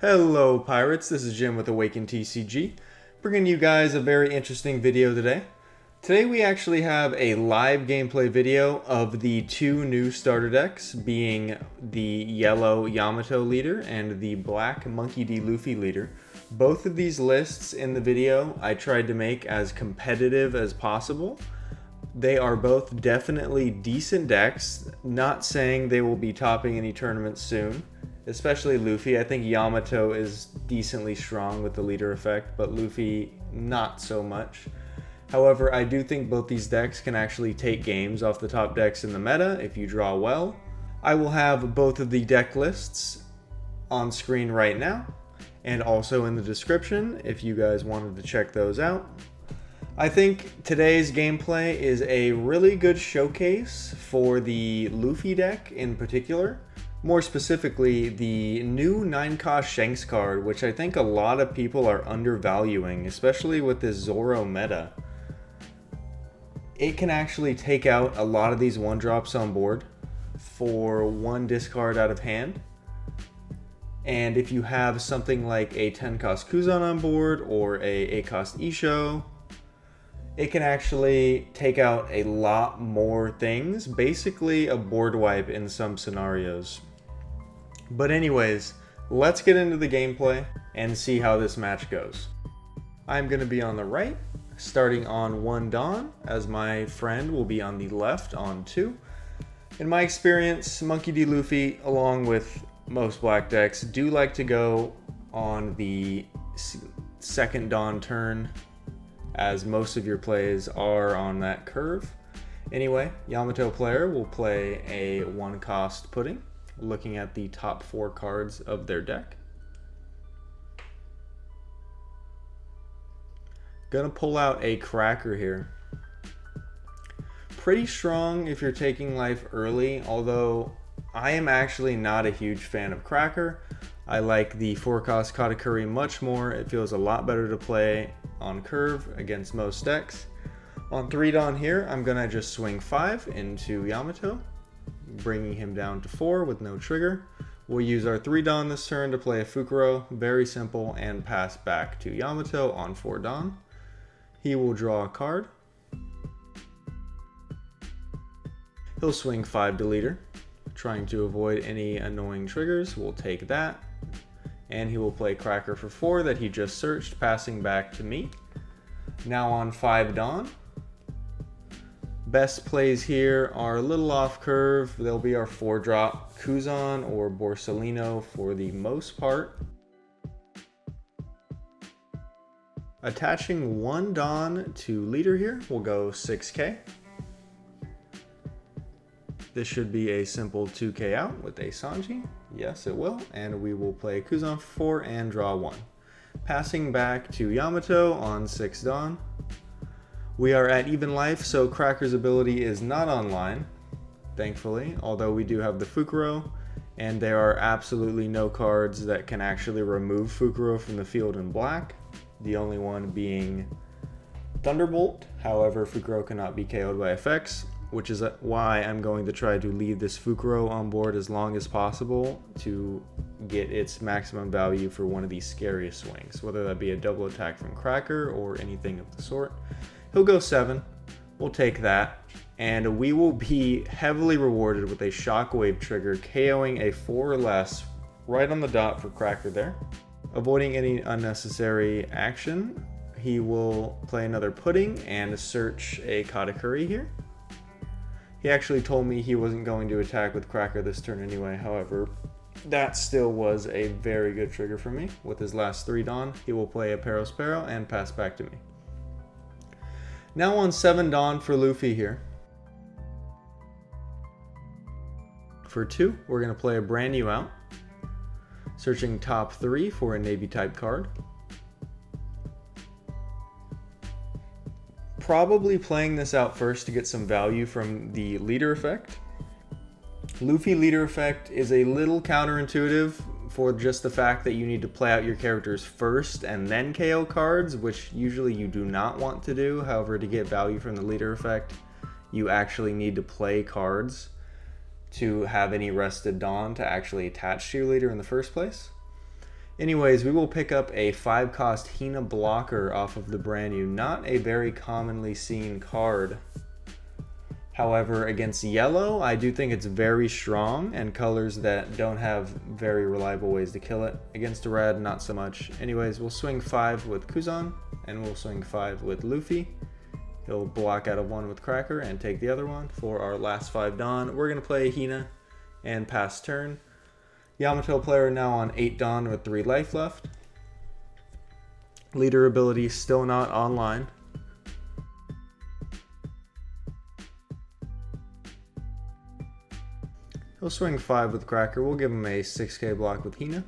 Hello Pirates, this is Jim with AwakenedTCG, bringing you guys a very interesting video today. Today we actually have a live gameplay video of the two new starter decks, being the yellow Yamato leader and the black Monkey D. Luffy leader. Both of these lists in the video I tried to make as competitive as possible. They are both definitely decent decks, not saying they will be topping any tournaments soon. Especially Luffy. I think Yamato is decently strong with the leader effect, but Luffy not so much. However, I do think both these decks can actually take games off the top decks in the meta if you draw well. I will have both of the deck lists on screen right now, and also in the description if you guys wanted to check those out. I think today's gameplay is a really good showcase for the Luffy deck in particular. More specifically, the new 9-cost Shanks card, which I think a lot of people are undervaluing, especially with this Zoro meta. It can actually take out a lot of these 1-drops on board for 1 discard out of hand. And if you have something like a 10-cost Kuzan on board or a 8-cost Isho, it can actually take out a lot more things, basically a board wipe in some scenarios. But anyways, let's get into the gameplay and see how this match goes. I'm going to be on the right, starting on 1 Dawn, as my friend will be on the left on 2. In my experience, Monkey D. Luffy, along with most black decks, do like to go on the 2nd Dawn turn, as most of your plays are on that curve. Anyway, Yamato player will play a 1-cost Pudding, looking at the top 4 cards of their deck. Gonna pull out a Cracker here. Pretty strong if you're taking life early, although I am actually not a huge fan of Cracker. I like the 4-cost Katakuri much more. It feels a lot better to play on curve against most decks. On 3 Dawn here, I'm gonna just swing 5 into Yamato, bringing him down to 4 with no trigger. We'll use our 3 Dawn this turn to play a Fukuro, very simple, and pass back to Yamato on 4 Dawn. He will draw a card. He'll swing 5 to leader, trying to avoid any annoying triggers. We'll take that. And he will play Cracker for 4 that he just searched, passing back to me. Now on 5 Dawn. Best plays here are a little off curve. They'll be our 4-drop Kuzan or Borsalino for the most part. Attaching 1 Dawn to leader here, we'll go 6k. This should be a simple 2k out with a Sanji. Yes, it will. And we will play Kuzan for 4 and draw 1. Passing back to Yamato on 6 Dawn. We are at even life, so Cracker's ability is not online, thankfully, although we do have the Fukuro, and there are absolutely no cards that can actually remove Fukuro from the field in black, the only one being Thunderbolt. However, Fukuro cannot be KO'd by effects, which is why I'm going to try to leave this Fukuro on board as long as possible to get its maximum value for one of these scariest swings, whether that be a double attack from Cracker or anything of the sort. He'll go 7, we'll take that, and we will be heavily rewarded with a Shockwave trigger, KOing a 4 or less right on the dot for Cracker there. Avoiding any unnecessary action, he will play another Pudding and search a Katakuri here. He actually told me he wasn't going to attack with Cracker this turn anyway, however, that still was a very good trigger for me. With his last 3 Dawn, he will play a Perospero and pass back to me. Now on 7 Dawn for Luffy here. For 2, we're going to play a brand new out. Searching top 3 for a Navy type card. Probably playing this out first to get some value from the leader effect. Luffy leader effect is a little counterintuitive for just the fact that you need to play out your characters first and then KO cards, which usually you do not want to do. However, to get value from the leader effect, you actually need to play cards to have any rested Dawn to actually attach to your leader in the first place. Anyways, we will pick up a 5-cost Hina blocker off of the brand new. Not a very commonly seen card. However, against yellow, I do think it's very strong, and colors that don't have very reliable ways to kill it. Against red, not so much. Anyways, we'll swing 5 with Kuzan, and we'll swing 5 with Luffy. He'll block out of 1 with Cracker and take the other one for our last 5 Dawn. We're going to play Hina and pass turn. Yamato player now on 8 Dawn with 3 life left. Leader ability still not online. He'll swing 5 with Cracker. We'll give him a 6k block with Hina.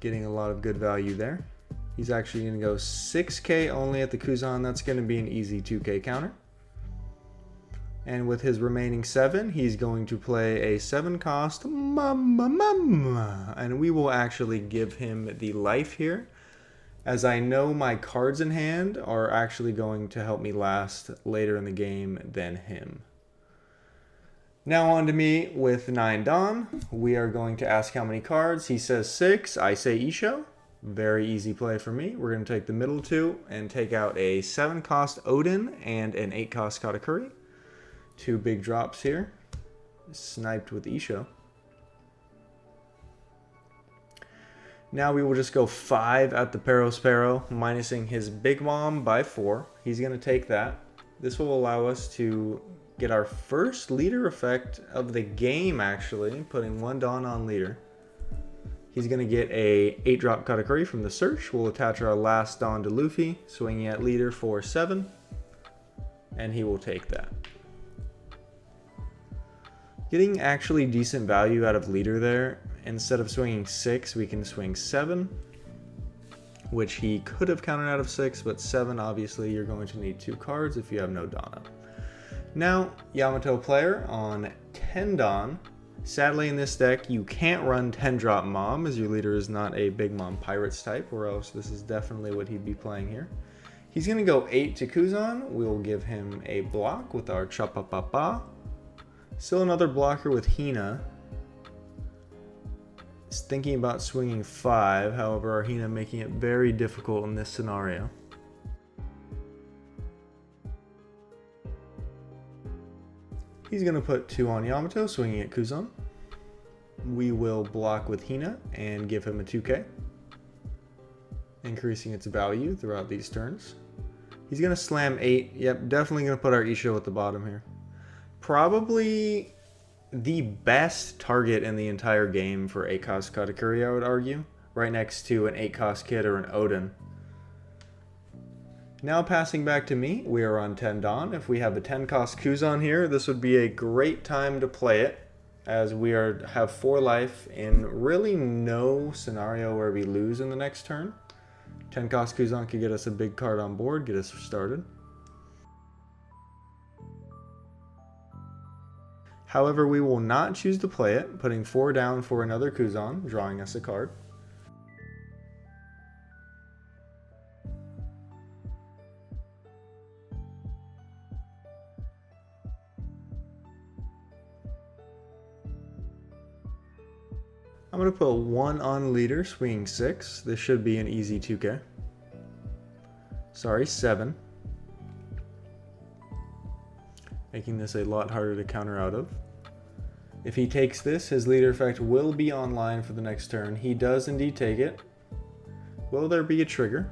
Getting a lot of good value there. He's actually going to go 6k only at the Kuzan. That's going to be an easy 2k counter. And with his remaining 7, he's going to play a 7-cost Mama. And we will actually give him the life here, as I know my cards in hand are actually going to help me last later in the game than him. Now on to me with 9 Dawn. We are going to ask how many cards. He says 6. I say Isho. Very easy play for me. We're going to take the middle 2 and take out a 7-cost Oden and an 8-cost Katakuri. 2 big drops here. Sniped with Isho. Now we will just go 5 at the Perospero, minusing his Big Mom by 4. He's going to take that. This will allow us to get our first leader effect of the game, actually, putting 1 Dawn on leader. He's going to get a 8-drop Katakuri from the search. We'll attach our last Dawn to Luffy, swinging at leader for 7, and he will take that. Getting actually decent value out of leader there. Instead of swinging 6, we can swing 7, which he could have counted out of 6, but 7, obviously, you're going to need 2 cards if you have no Dawn up. Now, Yamato player on 10 Dawn. Sadly, in this deck, you can't run 10-drop Mom, as your leader is not a Big Mom Pirates type, or else this is definitely what he'd be playing here. He's going to go 8 to Kuzan. We'll give him a block with our Chapapapa. Still another blocker with Hina. He's thinking about swinging 5, however, our Hina making it very difficult in this scenario. He's going to put 2 on Yamato, swinging at Kuzan. We will block with Hina and give him a 2k, increasing its value throughout these turns. He's going to slam 8. Yep, definitely going to put our Isho at the bottom here. Probably the best target in the entire game for 8-cost Katakuri, I would argue, right next to an 8-cost Kid or an Oden. Now passing back to me, we are on 10 Dawn. If we have a 10-cost Kuzan here, this would be a great time to play it, as we have 4 life in really no scenario where we lose in the next turn. 10-cost Kuzan could get us a big card on board, get us started. However, we will not choose to play it, putting 4 down for another Kuzan, drawing us a card. I'm going to put 1 on leader, swinging 6. This should be an easy 2k. Sorry, 7. Making this a lot harder to counter out of. If he takes this, his leader effect will be online for the next turn. He does indeed take it. Will there be a trigger?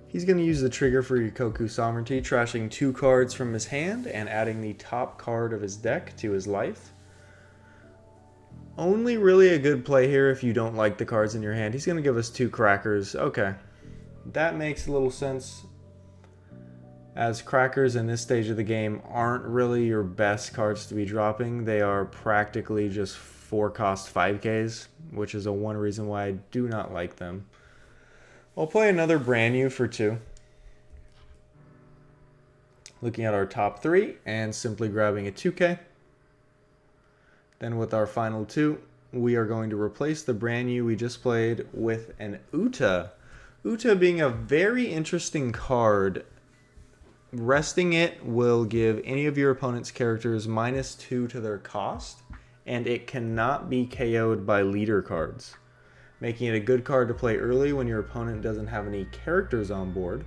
He's going to use the trigger for Rikoku Sovereignty, trashing 2 cards from his hand and adding the top card of his deck to his life. Only really a good play here if you don't like the cards in your hand. He's going to give us 2 crackers. Okay, that makes a little sense, as crackers in this stage of the game aren't really your best cards to be dropping. They are practically just 4-cost 5Ks, which is one reason why I do not like them. I'll play another brand new for 2. Looking at our top 3 and simply grabbing a 2k. Then with our final 2, we are going to replace the brand new we just played with an Uta. Uta being a very interesting card Resting it will give any of your opponent's characters -2 to their cost, and it cannot be KO'd by leader cards, making it a good card to play early when your opponent doesn't have any characters on board.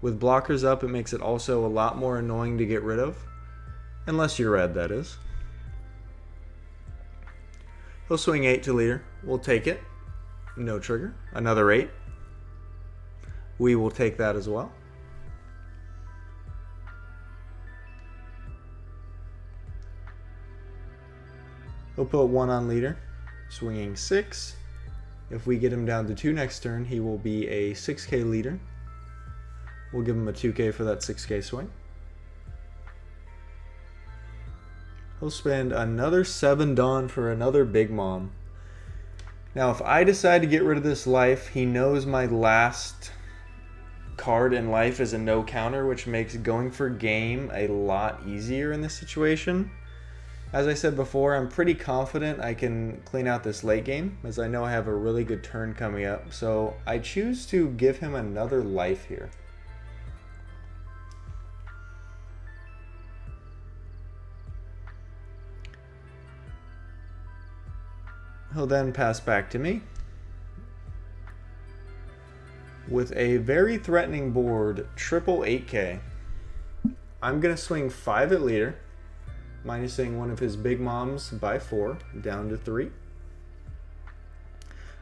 With blockers up, it makes it also a lot more annoying to get rid of, unless you're red, that is. He'll swing 8 to leader. We'll take it. No trigger. Another 8. We will take that as well. He'll put 1 on leader, swinging 6. If we get him down to 2 next turn, he will be a 6k leader. We'll give him a 2k for that 6k swing. He'll spend another 7 Dawn for another Big Mom. Now, if I decide to get rid of this life, he knows my last card in life is a no counter, which makes going for game a lot easier in this situation. As I said before, I'm pretty confident I can clean out this late game, as I know I have a really good turn coming up, so I choose to give him another life here. He'll then pass back to me with a very threatening board, triple 8k. I'm going to swing 5 at leader, minusing one of his Big Moms by 4, down to 3.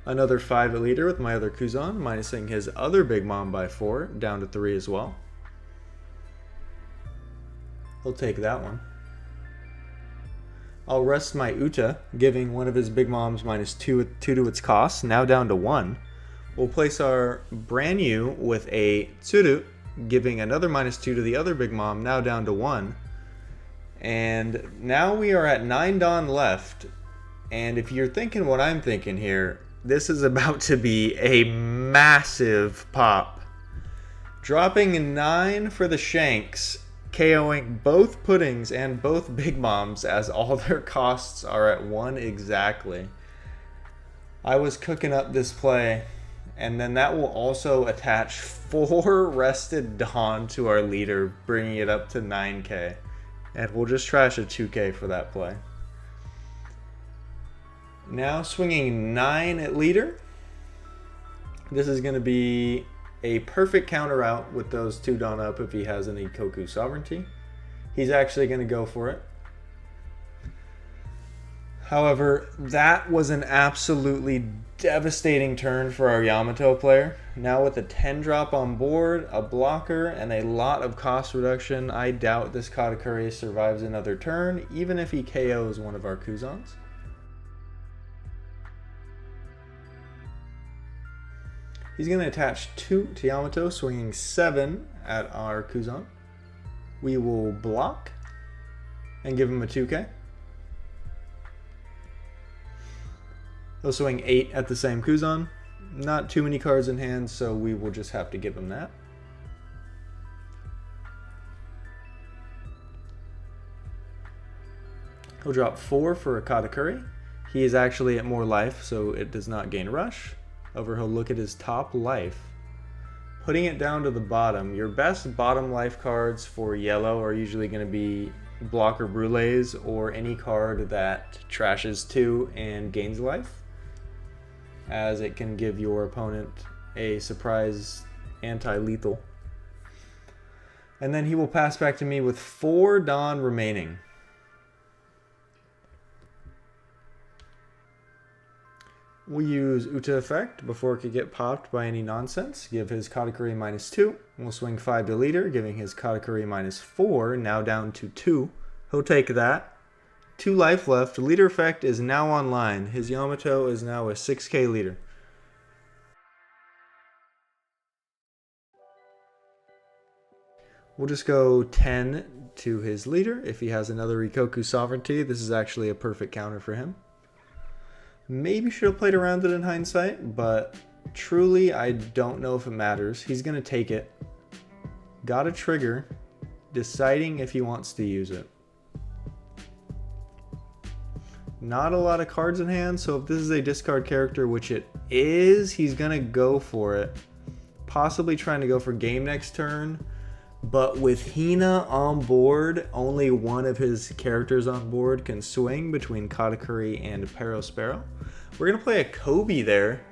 Another 5 at leader with my other Kuzan, minusing his other Big Mom by 4, down to 3 as well. He'll take that one. I'll rest my Uta, giving one of his Big Moms -2 to its cost, now down to 1. We'll place our brand new with a Tsuru, giving another -2 to the other Big Mom, now down to 1. And now we are at 9 Dawn left, and if you're thinking what I'm thinking here, this is about to be a massive pop. Dropping 9 for the Shanks, KOing both Puddings and both Big Moms, as all their costs are at 1 exactly. I was cooking up this play, and then that will also attach 4 rested Dawn to our leader, bringing it up to 9k. And we'll just trash a 2k for that play. Now swinging 9 at leader. This is going to be a perfect counter out with those 2 Dawn up if he has any Koku Sovereignty. He's actually going to go for it. However, that was an absolutely devastating turn for our Yamato player. Now with a 10 drop on board, a blocker, and a lot of cost reduction, I doubt this Katakuri survives another turn, even if he KOs one of our Kuzans. He's going to attach 2 to Yamato, swinging 7 at our Kuzan. We will block and give him a 2k. He'll swing 8 at the same Kuzan. Not too many cards in hand, so we will just have to give him that. He'll drop 4 for a Katakuri. He is actually at more life, so it does not gain rush. However, he'll look at his top life, putting it down to the bottom. Your best bottom life cards for yellow are usually going to be blocker brulees or any card that trashes 2 and gains life, as it can give your opponent a surprise anti-lethal. And then he will pass back to me with 4 Dawn remaining. We'll use Uta effect before it could get popped by any nonsense. Give his Katakuri -2. We'll swing 5 to leader, giving his Katakuri -4, now down to 2. He'll take that. 2 life left. Leader effect is now online. His Yamato is now a 6k leader. We'll just go 10 to his leader. If he has another Rikoku Sovereignty, this is actually a perfect counter for him. Maybe should have played around it in hindsight, but truly I don't know if it matters. He's going to take it. Got a trigger, deciding if he wants to use it. Not a lot of cards in hand, so if this is a discard character, which it is, he's going to go for it. Possibly trying to go for game next turn, But with Hina on board, only one of his characters on board can swing between Katakuri and Perospero. We're going to play a Kobe there.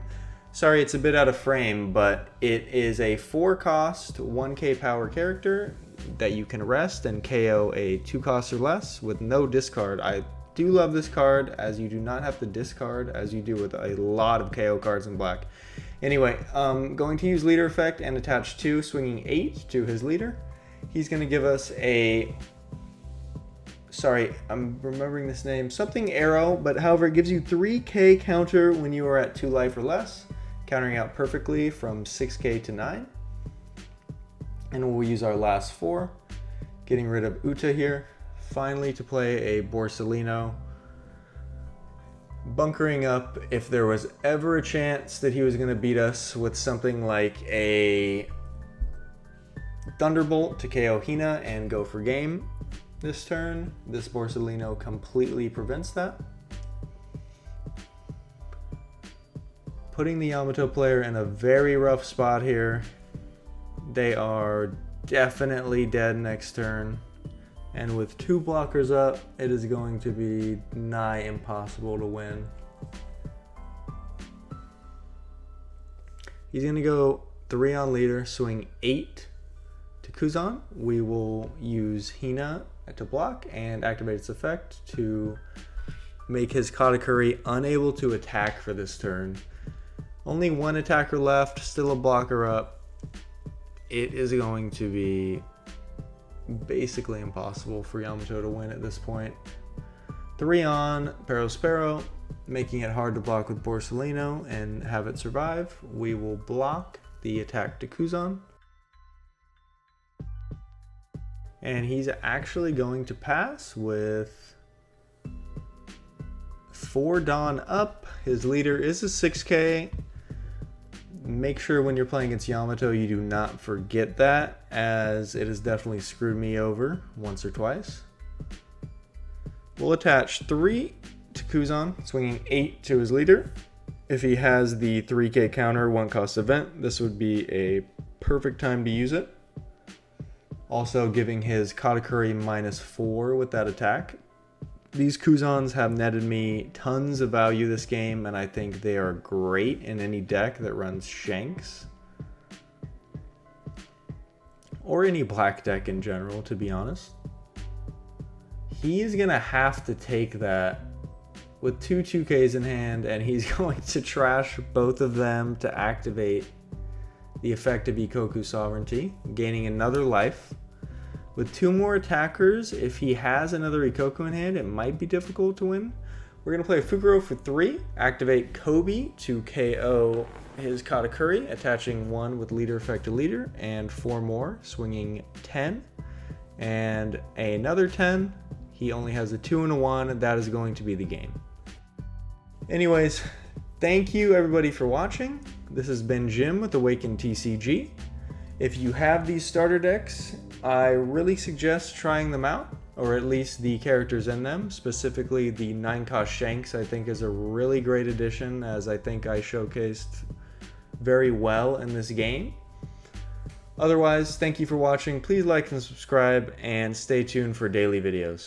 Sorry, it's a bit out of frame, but it is a 4-cost, 1k power character that you can rest and KO a 2 cost or less with no discard. I do love this card, as you do not have to discard as you do with a lot of KO cards in black. Anyway, going to use leader effect and attach 2, swinging 8 to his leader. He's going to give us a... Sorry, I'm remembering this name. Something arrow, but however, it gives you 3k counter when you are at 2 life or less, countering out perfectly from 6k to 9. And we'll use our last 4, getting rid of Uta here. Finally, to play a Borsellino, bunkering up if there was ever a chance that he was going to beat us with something like a Thunderbolt to KO Hina and go for game this turn. This Borsellino completely prevents that. Putting the Yamato player in a very rough spot here. They are definitely dead next turn. And with 2 blockers up, it is going to be nigh impossible to win. He's going to go 3 on leader, swing 8 to Kuzan. We will use Hina to block and activate its effect to make his Katakuri unable to attack for this turn. Only 1 attacker left, still a blocker up. It is going to be basically impossible for Yamato to win at this point. 3 on Perospero, making it hard to block with Borsellino and have it survive. We will block the attack to Kuzan. And he's actually going to pass with 4 Dawn up. His leader is a 6k. Make sure when you're playing against Yamato you do not forget that, as it has definitely screwed me over once or twice. We'll attach 3 to Kuzan, swinging 8 to his leader. If he has the 3k counter 1-cost event, this would be a perfect time to use it. Also giving his Katakuri -4 with that attack. These Kuzans have netted me tons of value this game, and I think they are great in any deck that runs Shanks. Or any black deck in general, to be honest. He's going to have to take that with 2 2Ks in hand, and he's going to trash both of them to activate the effect of Ikoku Sovereignty, gaining another life. With 2 more attackers, if he has another Ikoku in hand, it might be difficult to win. We're going to play Fukuro for 3, activate Kobe to KO his Katakuri, attaching 1 with leader effect to leader, and 4 more, swinging 10, and another 10. He only has a 2 and a 1, that is going to be the game. Anyways, thank you everybody for watching. This has been Jim with AwakenedTCG. If you have these starter decks, I really suggest trying them out, or at least the characters in them. Specifically, the 9-cost Shanks I think is a really great addition, as I think I showcased very well in this game. Otherwise, thank you for watching. Please like and subscribe, and stay tuned for daily videos.